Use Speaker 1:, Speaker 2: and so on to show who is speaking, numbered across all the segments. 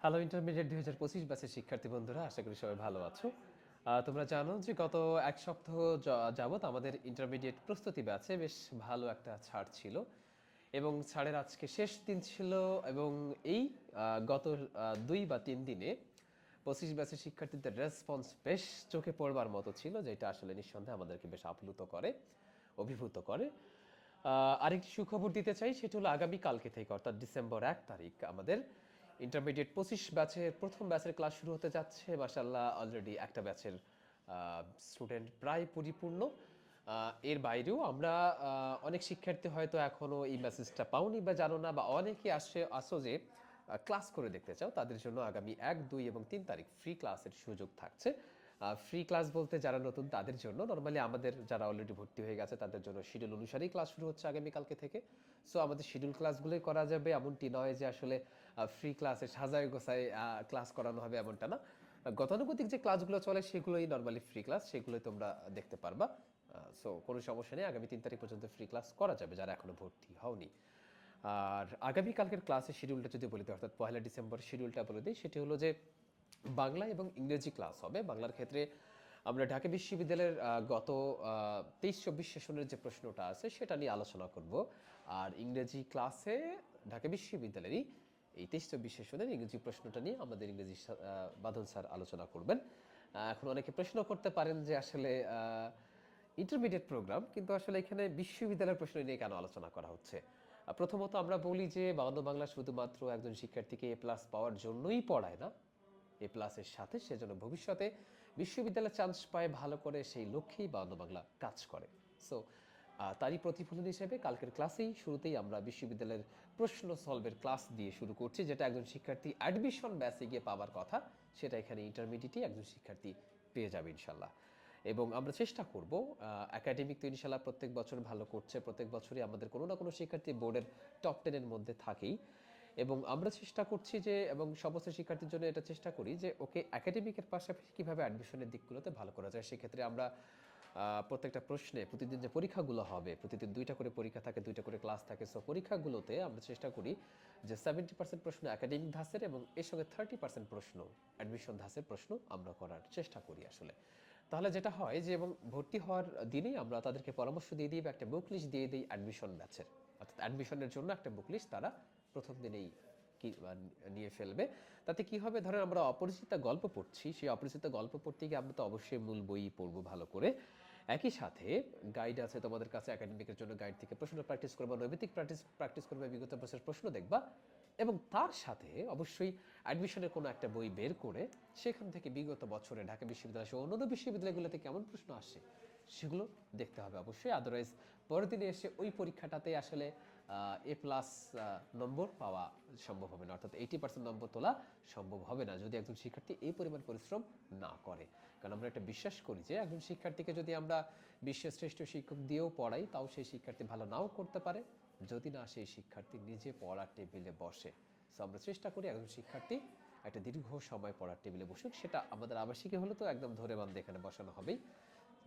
Speaker 1: Hello intermediate ২০২৫ ব্যাচের শিক্ষার্থী বন্ধুরা, আশা করি সবাই ভালো আছো। তোমরা জানো যে গত এক সপ্তাহ যাবৎ আমাদের ইন্টারমিডিয়েট প্রস্তুতি ব্যাচে বেশ ভালো একটা ছাড় ছিল এবং ছাড়ের আজকে শেষ দিন ছিল। এবং এই গত ২ বা ৩ দিনে ২৫ ব্যাচের শিক্ষার্থীদের রেসপন্স বেশ চোখে পড়বার মতো ছিল, যেটা আসলে নিঃসন্দেহে আমাদেরকে বেশ আপ্লুত করে, অভিভূত করে। আরেকটি সুখবর দিতে চাই, সেটা হলো আগামীকালকে থেকে অর্থাৎ ডিসেম্বর ১ তারিখ আমাদের ইন্টারমিডিয়েট ২৫ ব্যাচের প্রথম ব্যাচের ক্লাস শুরু হতে যাচ্ছে। মাশাআল্লাহ, অলরেডি একটা ব্যাচের স্টুডেন্ট প্রায় পরিপূর্ণ। এর বাইরেও আমরা অনেক শিক্ষার্থী হয়তো এখনও এই মেসেজটা পাওনি বা জানো না, বা অনেকে আসো যে ক্লাস করে দেখতে চাও, তাদের জন্য আগামী ১, ২ এবং ৩ তারিখ ফ্রি ক্লাসের সুযোগ থাকছে। ফ্রি ক্লাস বলতে যারা নতুন তাদের জন্য, নর্মালি আমাদের যারা অলরেডি ভর্তি হয়ে গেছে তাদের জন্য শিডিউল অনুসারেই ক্লাস শুরু হচ্ছে আগামীকালকে থেকে। সো আমাদের শিডিউল ক্লাসগুলোই করা যাবে, এমনটি নয় যে আসলে ফ্রি ক্লাসে সাজায় গোছায় ক্লাস করানো হবে, এমনটা না। গতানুগতিক যে ক্লাসগুলো চলে সেগুলোই নর্মালি ফ্রি ক্লাস, সেগুলোই তোমরা দেখতে পারবা। সো কোনো সমস্যা নেই, আগামী ৩ তারিখ পর্যন্ত ফ্রি ক্লাস করা যাবে যারা এখনো ভর্তি হওনি। আর আগামীকালকের ক্লাসের শিডিউলটা যদি বলে দিই, অর্থাৎ ১ ডিসেম্বর শিডিউলটা বলে দিই, সেটি হলো যে বাংলা এবং ইংরেজি ক্লাস হবে। বাংলার ক্ষেত্রে আমরা ঢাকা বিশ্ববিদ্যালয়ের গত ২৩-২৪ সেশনের যে প্রশ্নটা আছে সেটা নিয়ে আলোচনা করব। আর ইংরেজি ক্লাসে ঢাকা বিশ্ববিদ্যালয়েরই এই ২৩-২৪ সেশনের ইংরেজি প্রশ্নটা নিয়ে আমাদের ইংরেজি বাদল স্যার আলোচনা করবেন। এখন অনেকে প্রশ্ন করতে পারেন যে আসলে ইন্টারমিডিয়েট প্রোগ্রাম, কিন্তু আসলে এখানে বিশ্ববিদ্যালয়ের প্রশ্ন নিয়ে কেন আলোচনা করা হচ্ছে? প্রথমত আমরা বলি যে বাংলা শুধুমাত্র একজন শিক্ষার্থীকে এ প্লাস পাওয়ার জন্যই পড়ায় না, এ প্লাসের সাথে সে যেন ভবিষ্যতে বিশ্ববিদ্যালয়ে চান্স পায় ভালো করে, সেই লক্ষ্যেই বাংলা কাজ করে। সো তারই প্রতিফলন হিসেবে কালকের ক্লাসেই শুরুতেই আমরা বিশ্ববিদ্যালয়ের প্রশ্ন সলভের ক্লাস দিয়ে শুরু করছি, যেটা একজন শিক্ষার্থী অ্যাডমিশন ব্যাচে গিয়ে পাওয়ার কথা, সেটা এখানে ইন্টারমিডিয়েটে একজন শিক্ষার্থী পেয়ে যাবে ইনশাল্লাহ। এবং আমরা চেষ্টা করব, একাডেমিক তো ইনশাল্লাহ প্রত্যেক বছর ভালো করছে, প্রত্যেক বছরই আমাদের কোনো না কোনো শিক্ষার্থী বোর্ডের টপ 10-এর মধ্যে থাকেই। এবং আমরা চেষ্টা করছি যে, এবং সমস্ত শিক্ষার্থীর জন্য এটা চেষ্টা করি যে ওকে একাডেমিকের পাশাপাশি কীভাবে অ্যাডমিশনের দিকগুলোতে ভালো করা যায়। সেক্ষেত্রে আমরা প্রত্যেকটা প্রশ্নে প্রতিদিন যে পরীক্ষাগুলো হবে, প্রতিদিন ২টা করে পরীক্ষা থাকে, ২টা করে ক্লাস থাকে। সো পরীক্ষাগুলোতে আমরা চেষ্টা করি যে 70% প্রশ্ন একাডেমিক ধাঁচের এবং এর সঙ্গে 30% প্রশ্ন অ্যাডমিশন ধাঁচের প্রশ্ন আমরা করার চেষ্টা করি আসলে। তাহলে যেটা হয় যে, এবং ভর্তি হওয়ার দিনেই আমরা তাদেরকে পরামর্শ দিয়ে দিই বা একটা বুক লিস্ট দিয়ে দিই অ্যাডমিশন ব্যাচের, অর্থাৎ অ্যাডমিশনের জন্য একটা বুক লিস্ট তারা প্রথম দিনেই নিয়ে ফেলবে। তাতে কি হবে, ধরেন আমরা অপরিচিত গল্প পড়ছি, সেই অপরিচিত গল্প পড়তে গিয়ে আমরা তো অবশ্যই মূল বই পড়বো ভালো করে। একই সাথে গাইড আছে তোমাদের কাছে, একাডেমিকের জন্য গাইড থেকে প্রশ্ন প্র্যাকটিস করবা, নৈমিত্তিক প্র্যাকটিস করবে, বিগত বছরের প্রশ্ন দেখবা, এবং তার সাথে অবশ্যই অ্যাডমিশনের কোনো একটা বই বের করে সেখান থেকে বিগত বছরে ঢাকা বিশ্ববিদ্যালয় সহ অন্যান্য বিশ্ববিদ্যালয়গুলোতে কেমন প্রশ্ন আসে সেগুলো দেখতে হবে অবশ্যই। আদারওয়াইজ পরের দিনে এসে ওই পরীক্ষাটাতে আসলে এ প্লাস নম্বর পাওয়া সম্ভব হবে না, অর্থাৎ 80% নম্বর তোলা সম্ভব হবে না যদি একজন শিক্ষার্থী এই পরিমাণ পরিশ্রম না করে। কারণ আমরা একটা বিশ্বাস করি যে একজন শিক্ষার্থীকে যদি আমরা বিশ্বের শ্রেষ্ঠ শিক্ষক দিয়েও পড়াই, তাও সেই শিক্ষার্থী ভালো নাও করতে পারে যদি না সেই শিক্ষার্থী নিজে পড়ার টেবিলে বসে। সো আমরা চেষ্টা করি একজন শিক্ষার্থী একটা দীর্ঘ সময় পড়ার টেবিলে বসুক। সেটা আমাদের আবাসিকে হলে তো একদম ধরে বান্ধে এখানে বসানো হবেই,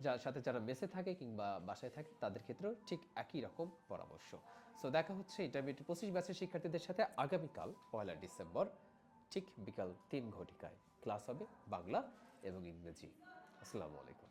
Speaker 1: যার সাথে যারা মেসে থাকে কিংবা বাসায় থাকে তাদের ক্ষেত্রেও ঠিক একই রকম পরামর্শ। সো দেখা হচ্ছে ইন্টারমিডিয়েট 25 ব্যাচের শিক্ষার্থীদের সাথে আগামীকাল 1 ডিসেম্বর ঠিক বিকাল 3 ঘটিকায় ক্লাস হবে বাংলা এবং ইংরেজি। আসসালামু আলাইকুম।